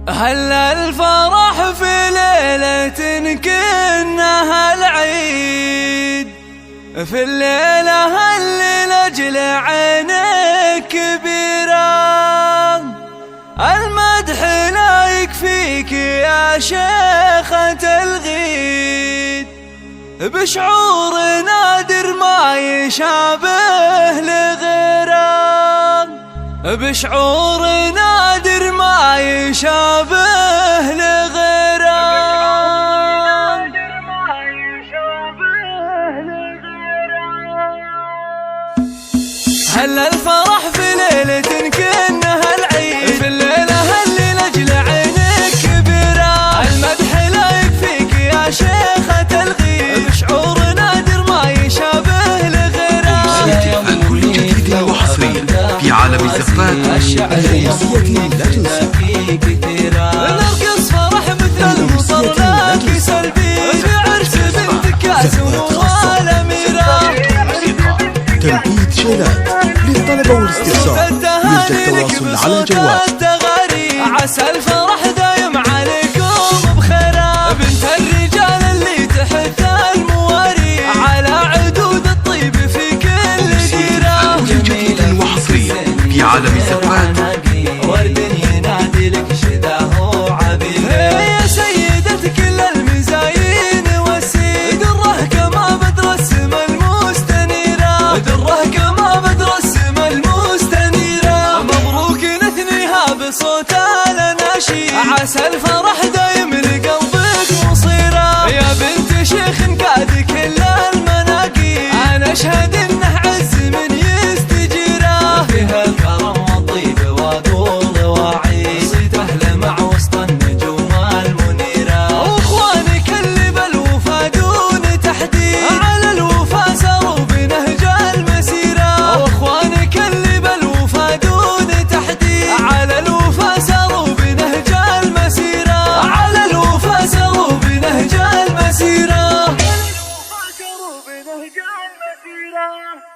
هلا الفرح في ليلة كأنها العيد، في الليلة اللي لأجل عينك كبيرة، المدح لا يكفيك يا شيخة الغيد، بشعور نادر ما يشابه لغيره، بشعور نادر ما يشابه لغيره. هلا الفرح في ليلة كأنها العيد، في الليلة اللي لأجل عينك كبيرة، المدح لا يكفيك يا شيخة الغيد، بشعور نادر ما يشابه لغيره. عن كل جديد وحصري في عالم الزفات الرومانسية لا تنسى. نرقص فرح مثل المصرات سلبي، بعرس بنت كاس ونوال أميرة. تنفيذ شيلات للطلبة والاستفسار يرجى التواصل على جوال. عسى الفرح دايم عليكم بخيرة، بنت الرجال اللي تحث المواري، على عدود الطيب في كل جيرة. كل جديد وحصري في عالم الزفات. ورد ينادي لك شذاه وعبيره، يا سيدة كل المزايين والسيد، دره كما بدر السما المستنيرة، دره كما بدر السما المستنيرة. مبروك نثنيها بصوت الأناشيد، عسى الفرح دايم لقلبك مصيرة، يا بنت شيخ كاد كل المناقيب، أنا أشهد إنه عز من يستجيره، فيها الكرم والطيب وطول وعيد، صيت أهل مع وسط النجوم المنيرة، وإخوانك اللي بالوفا دون تحديد، على الوفا ساروا بنهج المسيرة، وإخوانك اللي بالوفا دون تحديد، على الوفا ساروا بنهج المسيرة، على الوفا ساروا بنهج المسيرة، على الوفا ساروا بنهج المسيرة.